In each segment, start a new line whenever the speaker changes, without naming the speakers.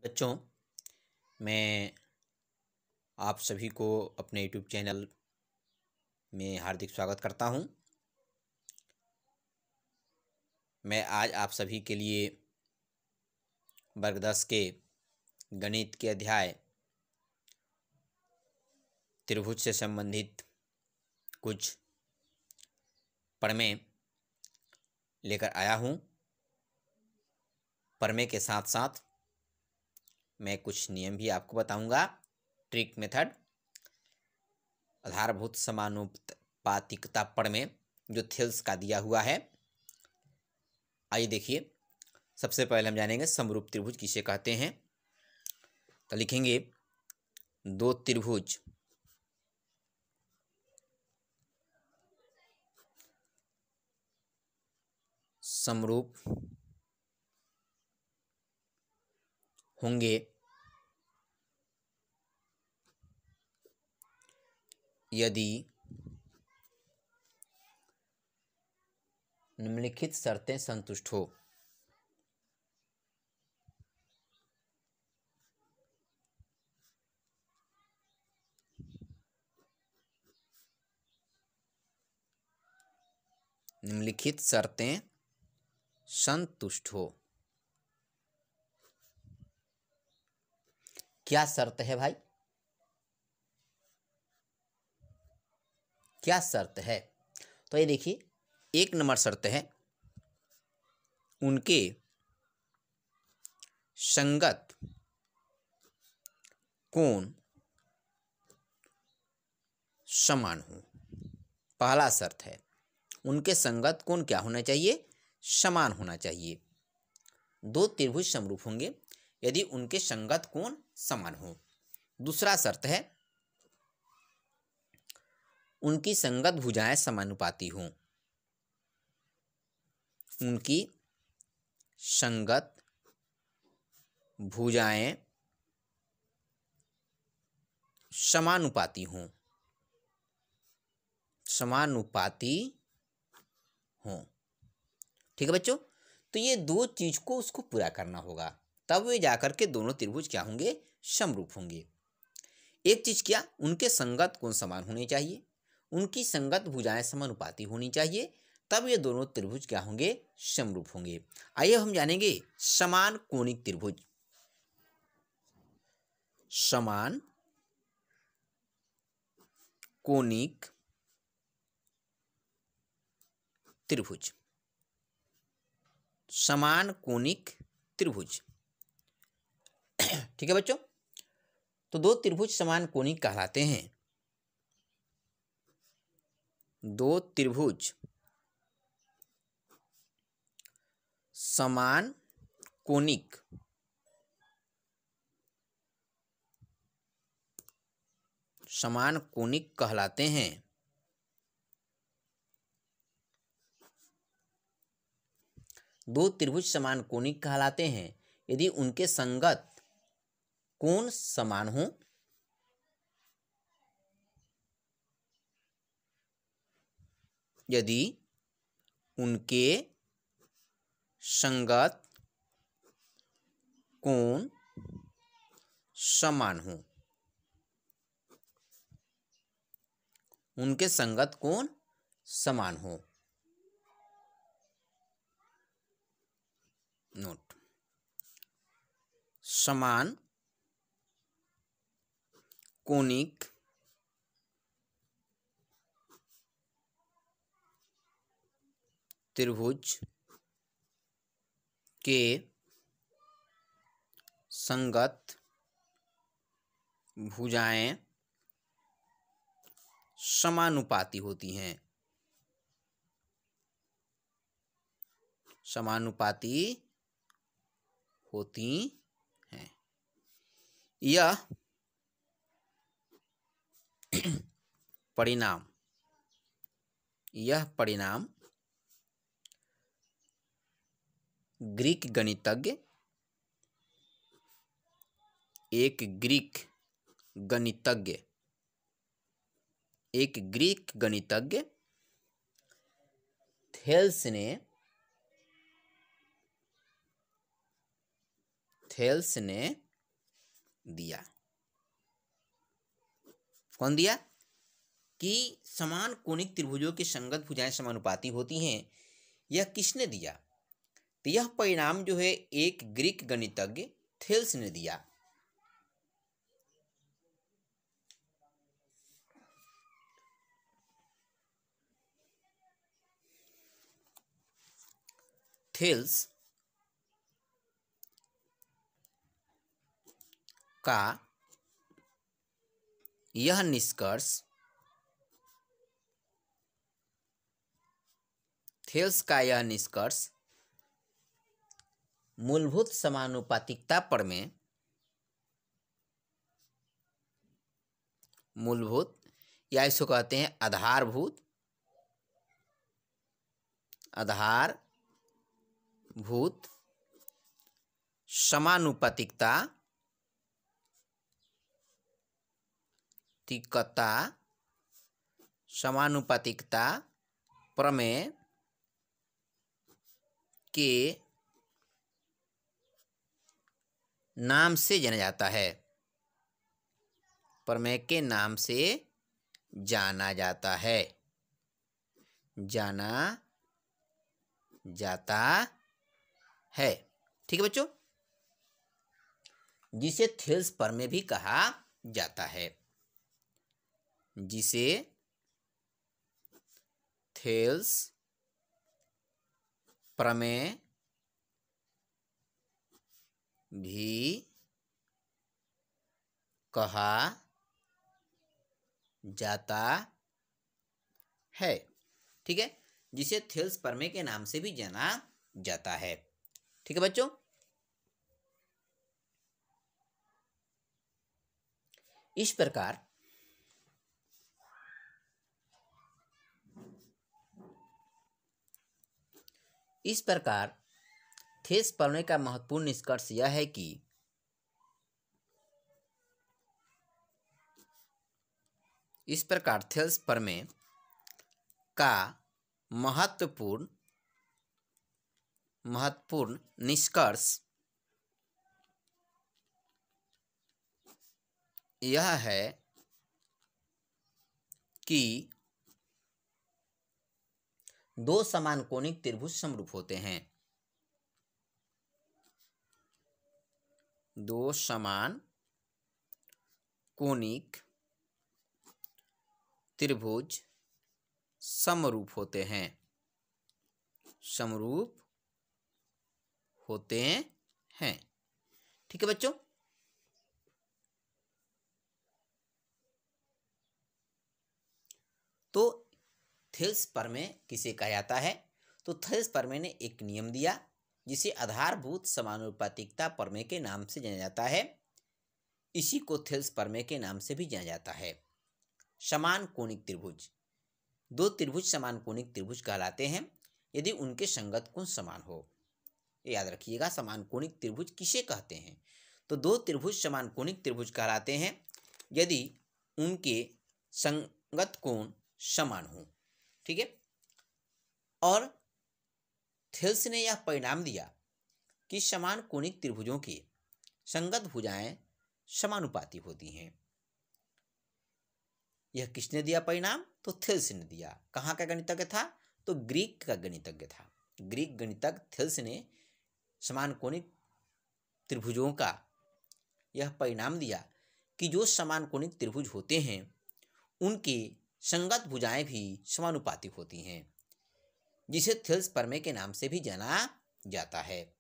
बच्चों, मैं आप सभी को अपने यूट्यूब चैनल में हार्दिक स्वागत करता हूं। मैं आज आप सभी के लिए वर्ग 10 के गणित के अध्याय त्रिभुज से संबंधित कुछ प्रमेय लेकर आया हूं। प्रमेय के साथ साथ मैं कुछ नियम भी आपको बताऊंगा। ट्रिक मेथड, आधारभूत समानुपातिकता प्रमेय जो थेल्स का दिया हुआ है। आइए देखिए, सबसे पहले हम जानेंगे समरूप त्रिभुज किसे कहते हैं। तो लिखेंगे दो त्रिभुज समरूप होंगे यदि निम्नलिखित शर्तें संतुष्ट हो। निम्नलिखित शर्तें संतुष्ट हो। क्या शर्त है भाई? क्या शर्त है? तो ये देखिए, 1 नंबर शर्त है उनके संगत कोण समान हो। पहला शर्त है उनके संगत कोण क्या होना चाहिए? समान होना चाहिए। दो त्रिभुज समरूप होंगे यदि उनके संगत कोण समान हो। दूसरा शर्त है उनकी संगत भुजाएं समानुपाती हों। उनकी संगत भुजाएं समानुपाती हों। समानुपाती हों। ठीक है बच्चों, तो ये दो चीज को उसको पूरा करना होगा, तब वे जाकर के दोनों त्रिभुज क्या होंगे? समरूप होंगे। एक चीज क्या? उनके संगत कोण समान होने चाहिए, उनकी संगत भुजाएं समानुपाती होनी चाहिए, तब ये दोनों त्रिभुज क्या होंगे? समरूप होंगे। आइए हम जानेंगे समान कोणिक त्रिभुज। समान कोणिक त्रिभुज। समान कोणिक त्रिभुज। ठीक है बच्चों, तो दो त्रिभुज समान कोणिक कहलाते हैं। दो त्रिभुज समान कोणिक कहलाते हैं। दो त्रिभुज समान कोणिक कहलाते हैं यदि उनके संगत कोण समान हो। यदि उनके संगत कोण समान हो। उनके संगत कोण समान हो। नोट, समान कोणिक त्रिभुज के संगत भुजाएं समानुपाती होती हैं। समानुपाती होती हैं। यह परिणाम ग्रीक गणितज्ञ, एक ग्रीक गणितज्ञ थेल्स ने दिया। कौन दिया? कि समान कोणिक त्रिभुजों की संगत भुजाएं समानुपाती होती हैं, यह किसने दिया? तो यह परिणाम जो है एक ग्रीक गणितज्ञ थेल्स ने दिया। थेल्स का यह निष्कर्ष मूलभूत समानुपातिकता प्रमेय, मूलभूत या इसको कहते हैं आधारभूत समानुपातिकता प्रमेय के नाम से जाना जाता है। प्रमेय के नाम से जाना जाता है, ठीक है बच्चों, जिसे थेल्स प्रमेय भी कहा जाता है, जिसे थेल्स प्रमेय भी कहा जाता है, ठीक है, जिसे थेल्स प्रमेय के नाम से भी जाना जाता है, ठीक है बच्चों। इस प्रकार थेल्स प्रमेय का महत्वपूर्ण निष्कर्ष यह है कि थेल्स प्रमेय का महत्वपूर्ण निष्कर्ष यह है कि दो समान कोणिक त्रिभुज समरूप होते हैं। दो समान कोणिक त्रिभुज समरूप होते हैं, ठीक है बच्चों। तो थेल्स प्रमेय किसे कहा जाता है? तो थेल्स प्रमेय ने एक नियम दिया जिसे आधारभूत समानुपातिकता प्रमेय के नाम से जाना जाता है। इसी को थेल्स प्रमेय के नाम से भी जाना जाता है। समान कोणिक त्रिभुज, दो त्रिभुज समान कोणिक त्रिभुज कहलाते हैं यदि उनके संगत कोण समान हो। याद रखिएगा, समान कोणिक त्रिभुज किसे कहते हैं? तो दो त्रिभुज समान कोणिक त्रिभुज कहलाते हैं यदि उनके संगत कोण समान हो, ठीक है। और थेल्स ने यह परिणाम दिया कि समान कोणिक त्रिभुजों की संगत भुजाएं समानुपाती होती हैं। यह किसने दिया परिणाम? तो थेल्स ने दिया। कहाँ का गणितज्ञ था? तो ग्रीक का गणितज्ञ था। ग्रीक गणितज्ञ थेल्स ने समान कोणिक त्रिभुजों का यह परिणाम दिया कि जो समान कोणिक त्रिभुज होते हैं उनकी संगत भुजाएं भी समानुपाती होती हैं, जिसे थेल्स प्रमेय के नाम से भी जाना जाता है।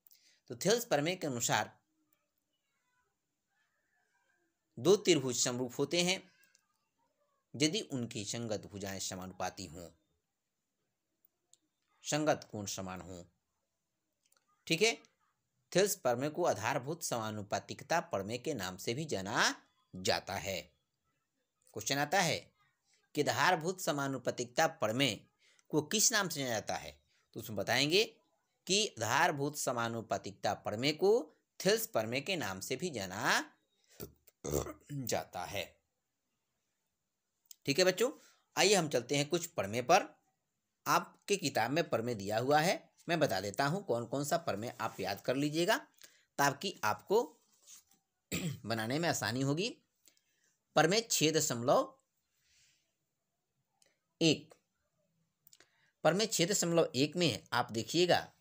तो थेल्स प्रमेय के अनुसार दो त्रिभुज समरूप होते हैं यदि उनकी संगत भुजाएं समानुपाती हों, संगत कोण समान हों, ठीक है। थेल्स प्रमेय को आधारभूत समानुपातिकता प्रमेय के नाम से भी जाना जाता है। क्वेश्चन आता है कि आधारभूत समानुपातिकता प्रमेय को किस नाम से जाना जाता है? तो उसमें बताएंगे कि आधारभूत समानुपातिकता प्रमेय को थेल्स प्रमेय के नाम से भी जाना जाता है, ठीक है बच्चों। आइए हम चलते हैं कुछ प्रमेय पर। आपके किताब में प्रमेय दिया हुआ है, मैं बता देता हूं कौन कौन सा प्रमेय आप याद कर लीजिएगा ताकि आपको बनाने में आसानी होगी। प्रमेय 6.1, प्रमेय 6.1 में आप देखिएगा,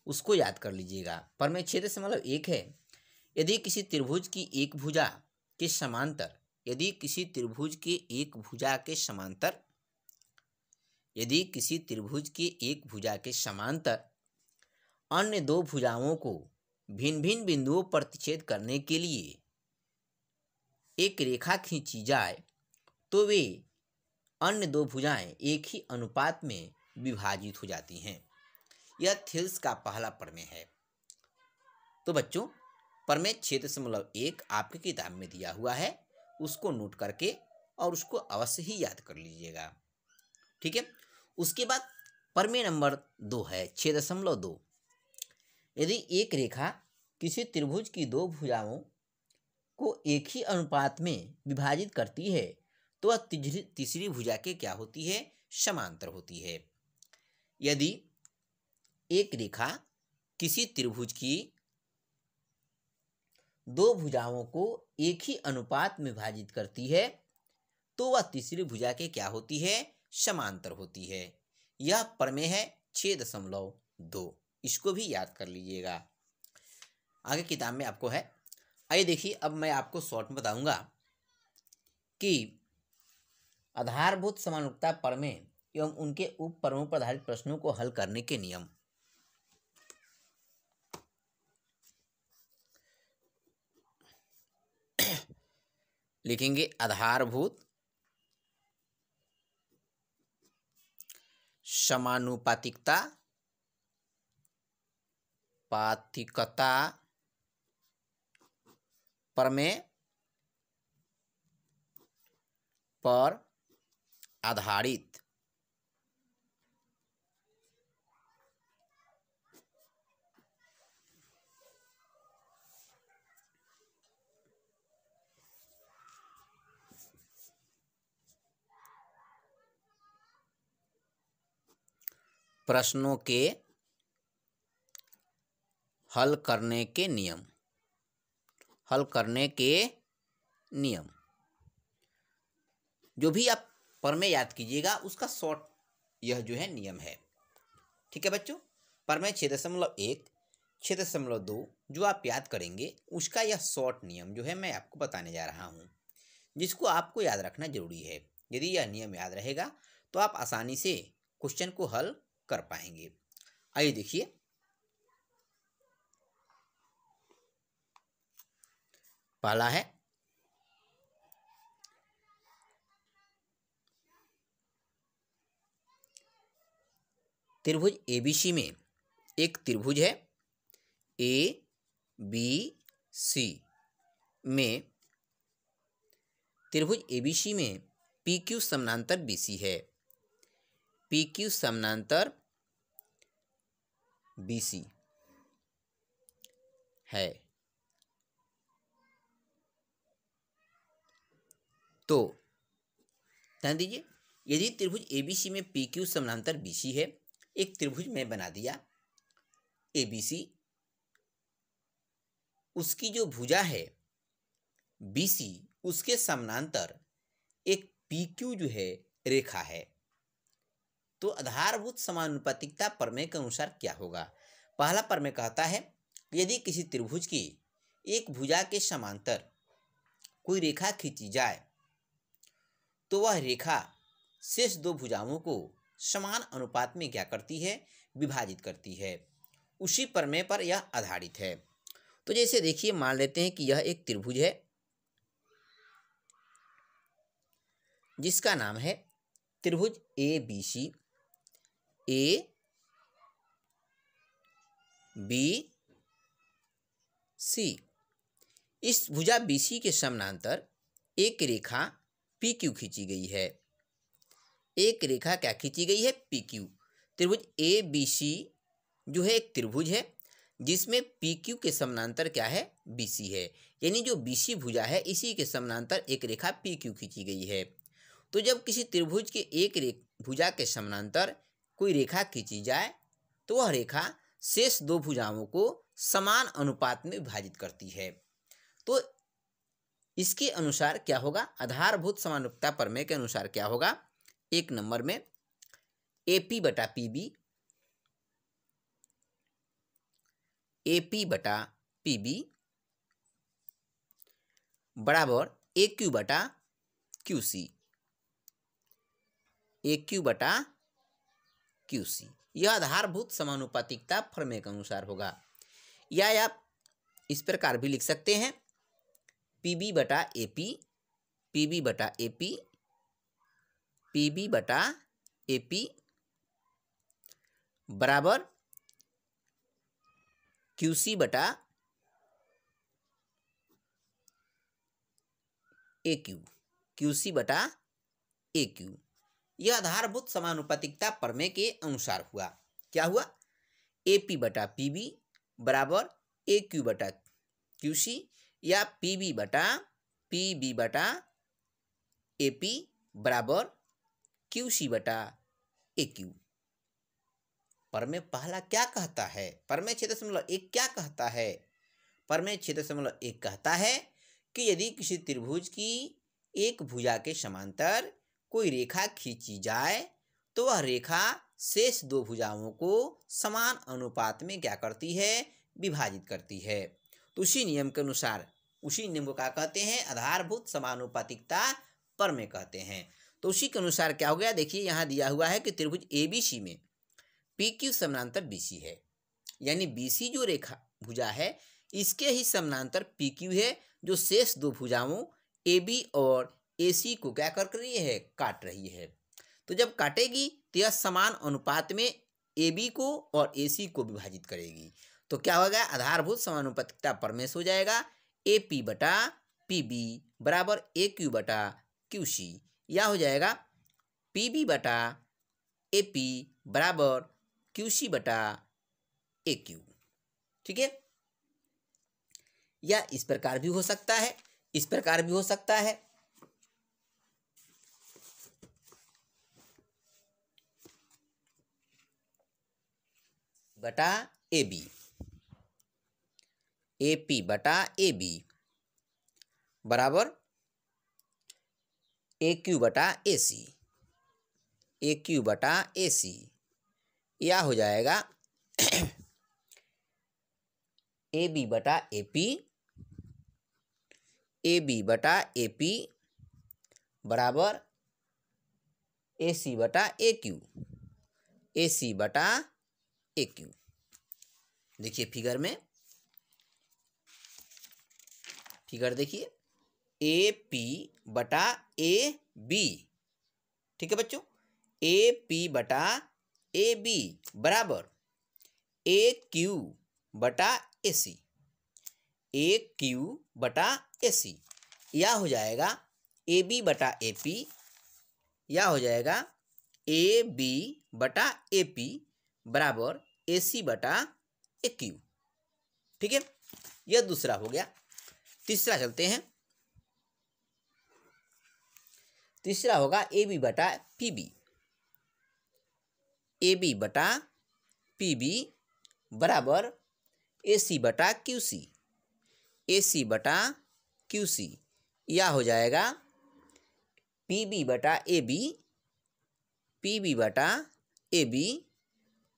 उसको याद कर लीजिएगा। प्रमेय 6.1 है, यदि किसी त्रिभुज की एक भुजा के समांतर, यदि किसी त्रिभुज के एक भुजा के समांतर, यदि किसी त्रिभुज के एक भुजा के समांतर अन्य दो भुजाओं को भिन्न भिन्न बिंदुओं पर प्रतिच्छेद करने के लिए एक रेखा खींची जाए तो वे अन्य दो भुजाएं एक ही अनुपात में विभाजित हो जाती हैं। यह थेल्स का पहला प्रमेय है। तो बच्चों, प्रमेय 6.1 आपकी किताब में दिया हुआ है, उसको नोट करके और उसको अवश्य ही याद कर लीजिएगा। ठीक है। उसके बाद प्रमेय नंबर 2 है 6.2, यदि एक रेखा किसी त्रिभुज की दो भुजाओं को एक ही अनुपात में विभाजित करती है तो वह तीसरी भुजा के क्या होती है? समांतर होती है। यदि एक रेखा किसी त्रिभुज की दो भुजाओं को एक ही अनुपात में विभाजित करती है तो वह तीसरी भुजा के क्या होती है? समांतर होती है। यह प्रमेय है 6.2, इसको भी याद कर लीजिएगा, आगे किताब में आपको है। आइए देखिए, अब मैं आपको शॉर्ट में बताऊंगा कि आधारभूत समानुपातिकता प्रमेय एवं उनके उप प्रमेयों पर आधारित प्रश्नों को हल करने के नियम। लिखेंगे आधारभूत समानुपातिकता प्रमेय पर आधारित प्रश्नों के हल करने के नियम। हल करने के नियम, जो भी आप प्रमेय याद कीजिएगा उसका शॉर्ट यह जो है नियम है। ठीक है बच्चों, प्रमेय 6.1, 6.2 जो आप याद करेंगे उसका यह शॉर्ट नियम जो है मैं आपको बताने जा रहा हूँ, जिसको आपको याद रखना जरूरी है। यदि यह नियम याद रहेगा तो आप आसानी से क्वेश्चन को हल कर पाएंगे। आइए देखिए, पहला है त्रिभुज एबीसी में, एक त्रिभुज है ABC में, त्रिभुज एबीसी में PQ समानांतर BC है, PQ समानांतर BC है। तो ध्यान दीजिए, यदि त्रिभुज एबीसी में PQ समानांतर BC है, एक त्रिभुज में बना दिया ABC, उसकी जो भुजा है BC, उसके समानांतर एक PQ जो है रेखा है, तो आधारभूत समानुपातिकता प्रमेय के अनुसार क्या होगा? पहला प्रमेय कहता है, यदि किसी त्रिभुज की एक भुजा के समांतर कोई रेखा खींची जाए तो वह रेखा शेष दो भुजाओं को समान अनुपात में क्या करती है? विभाजित करती है। उसी प्रमेय पर यह आधारित है। तो जैसे देखिए, मान लेते हैं कि यह एक त्रिभुज है जिसका नाम है त्रिभुज ABC, ABC। इस भुजा BC के समानांतर एक रेखा PQ खींची गई है। एक रेखा क्या खींची गई है? PQ। त्रिभुज ABC जो है एक त्रिभुज है जिसमें PQ के समानांतर क्या है? BC है। यानी जो BC भुजा है इसी के समानांतर एक रेखा PQ खींची गई है। तो जब किसी त्रिभुज के एक भुजा के समानांतर कोई रेखा खींची जाए तो वह रेखा शेष दो भुजाओं को समान अनुपात में विभाजित करती है। तो इसके अनुसार क्या होगा, आधारभूत समानुपातिकता प्रमेय के अनुसार क्या होगा, 1 नंबर में AP बटा PB, AP बटा PB बराबर AQ बटा QC, AQ बटा QC। यह आधारभूत समानुपातिकता प्रमेय के अनुसार होगा। या आप इस प्रकार भी लिख सकते हैं, PB बटा AP, PB बटा AP, PB बटा AP बराबर QC बटा AQ, QC बटा AQ। यह आधारभूत समानुपातिकता प्रमेय के अनुसार हुआ। क्या हुआ, AP बटा PB बराबर AQ बटा QC या PB बटा AP बराबर QC बटा AQ। प्रमेय पहला क्या कहता है, प्रमेय 6.1 क्या कहता है, प्रमेय 6.1 कहता है कि यदि किसी त्रिभुज की एक भुजा के समांतर कोई रेखा खींची जाए तो वह रेखा शेष दो भुजाओं को समान अनुपात में क्या करती है, विभाजित करती है। तो उसी नियम के अनुसार, उसी नियम को क्या कहते हैं, आधारभूत समानुपातिकता प्रमेय कहते हैं। तो उसी के अनुसार क्या हो गया, देखिए यहाँ दिया हुआ है कि त्रिभुज ABC में PQ समानांतर BC है, यानी BC जो रेखा भुजा है इसके ही समानांतर PQ है, जो शेष दो भुजाओं AB और AC को क्या कर रही है, काट रही है। तो जब काटेगी तो यह समान अनुपात में AB को और AC को विभाजित करेगी। तो क्या होगा, आधारभूत समानुपातिकता प्रमेय हो जाएगा AP बटा PB बराबर AQ बटा QC, या हो जाएगा PB बटा AP बराबर QC बटा AQ। ठीक है, या इस प्रकार भी हो सकता है, इस प्रकार भी हो सकता है। बटा AB, AP बटा AB बराबर AQ बटा AC, AQ बटा AC, या हो जाएगा AB बटा AP, AB बटा AP बराबर AC बटा AQ, AC बटा AQ। देखिए फिगर में, फिगर देखिए, AP बटा AB, ठीक है बच्चों, AP बटा AB बराबर AQ बटा AC, AQ बटा AC, या हो जाएगा AB बटा AP, या हो जाएगा AB बटा AP बराबर AC बटा AQ। ठीक है, यह दूसरा हो गया। तीसरा चलते हैं, तीसरा होगा AB बटा PB, AB बटा PB बराबर AC बटा QC, AC बटा QC, या हो जाएगा PB बटा AB, PB बटा AB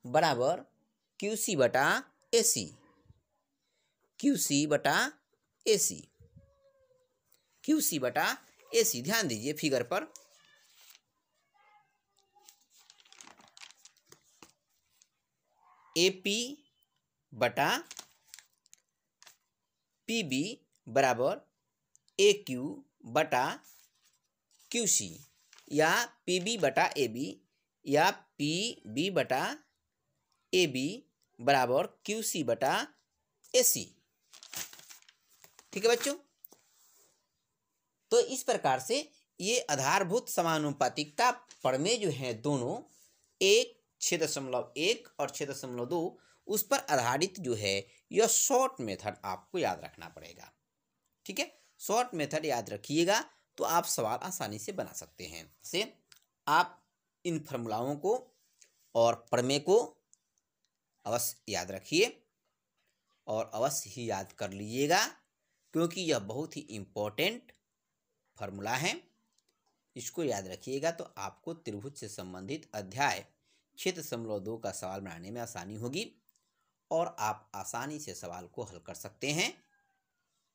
बराबर QC बटा AC, QC बटा AC, QC बटा AC। ध्यान दीजिए फिगर पर, AP बटा PB बराबर AQ बटा QC, या PB बटा AB या PB बटा AB बराबर QC बटा AC। ठीक है बच्चों, तो इस प्रकार से ये आधारभूत समानुपातिकता प्रमेय जो है दोनों 6.1 और 6.2 उस पर आधारित जो है यह शॉर्ट मेथड आपको याद रखना पड़ेगा। ठीक है, शॉर्ट मेथड याद रखिएगा तो आप सवाल आसानी से बना सकते हैं। से आप इन फॉर्मूलाओं को और प्रमेय को अवश्य याद रखिए और अवश्य ही याद कर लीजिएगा, क्योंकि यह बहुत ही इम्पोर्टेंट फॉर्मूला है, इसको याद रखिएगा तो आपको त्रिभुज से संबंधित अध्याय 6.2 का सवाल बनाने में आसानी होगी और आप आसानी से सवाल को हल कर सकते हैं,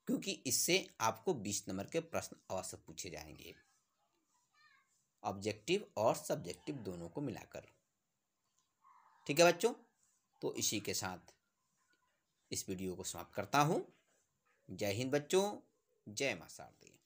क्योंकि इससे आपको 20 नंबर के प्रश्न अवश्य पूछे जाएंगे, ऑब्जेक्टिव और सब्जेक्टिव दोनों को मिलाकर। ठीक है बच्चों, तो इसी के साथ इस वीडियो को समाप्त करता हूँ। जय हिंद बच्चों, जय मां शारदे।